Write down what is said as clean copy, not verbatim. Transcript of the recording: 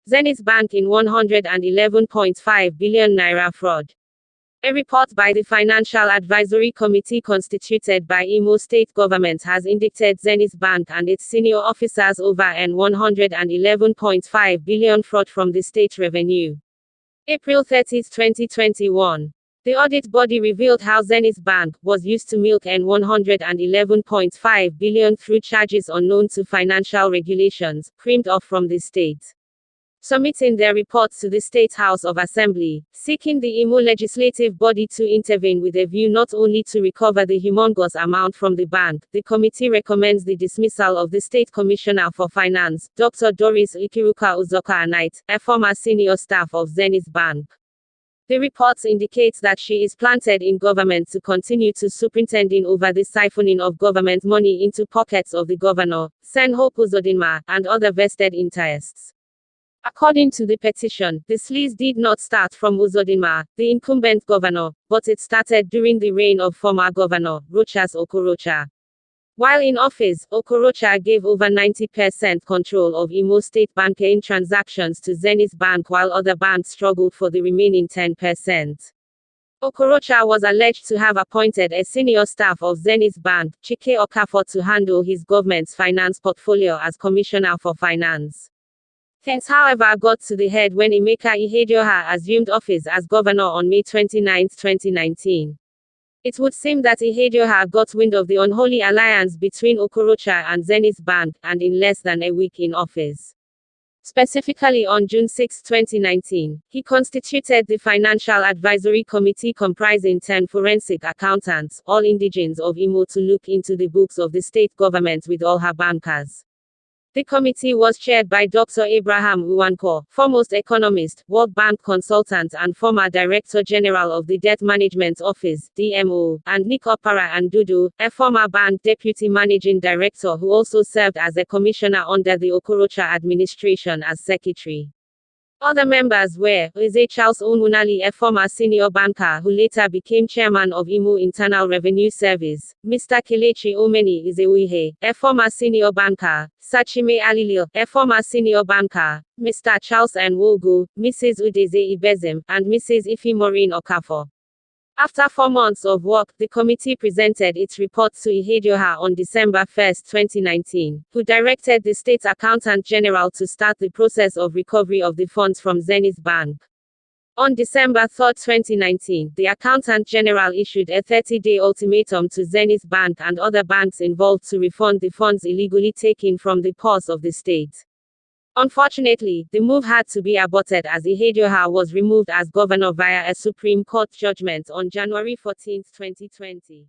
Zenith Bank in 111.5 billion naira fraud. A report by the Financial Advisory Committee constituted by Imo State Government has indicted Zenith Bank and its senior officers over an 111.5 billion fraud from the state revenue. April 30, 2021. The audit body revealed how Zenith Bank was used to milk an 111.5 billion through charges unknown to financial regulations, creamed off from the state. Submitting their reports to the State House of Assembly, seeking the Imo legislative body to intervene with a view not only to recover the humongous amount from the bank, the committee recommends the dismissal of the State Commissioner for Finance, Dr. Doris Ikiruka Uzoka-Anite, a former senior staff of Zenith Bank. The reports indicate that she is planted in government to continue to superintending over the siphoning of government money into pockets of the governor, Senhope Uzodinma, and other vested interests. According to the petition, the sleaze did not start from Uzodinma, the incumbent governor, but it started during the reign of former governor, Rochas Okorocha. While in office, Okorocha gave over 90% control of Imo State banking transactions to Zenith Bank while other banks struggled for the remaining 10%. Okorocha was alleged to have appointed a senior staff of Zenith Bank, Chike Okafor, to handle his government's finance portfolio as Commissioner for Finance. Things, however, got to the head when Emeka Ihedioha assumed office as governor on May 29, 2019. It would seem that Ihedioha got wind of the unholy alliance between Okorocha and Zenith Bank, and in less than a week in office. Specifically on June 6, 2019, he constituted the Financial Advisory Committee comprising 10 forensic accountants, all indigenes of Imo, to look into the books of the state government with all her bankers. The committee was chaired by Dr. Abraham Uwanko, foremost economist, World Bank consultant and former Director General of the Debt Management Office, DMO, and Nick Opara Ndudu, a former bank deputy managing director who also served as a commissioner under the Okorocha administration as secretary. Other members were Eze Charles Onwunali, a former senior banker who later became chairman of Imo Internal Revenue Service, Mr. Kelechi Omeni Izewuihe, a former senior banker, Sachime Alilio, a former senior banker, Mr. Charles Nwogu, Mrs. Udeze Ibezim, and Mrs. Ifi Maureen Okafor. After 4 months of work, the committee presented its report to Ihedioha on December 1, 2019, who directed the State Accountant General to start the process of recovery of the funds from Zenith Bank. On December 3, 2019, the Accountant General issued a 30-day ultimatum to Zenith Bank and other banks involved to refund the funds illegally taken from the purse of the state. Unfortunately, the move had to be aborted as Ihedioha was removed as governor via a Supreme Court judgment on January 14, 2020.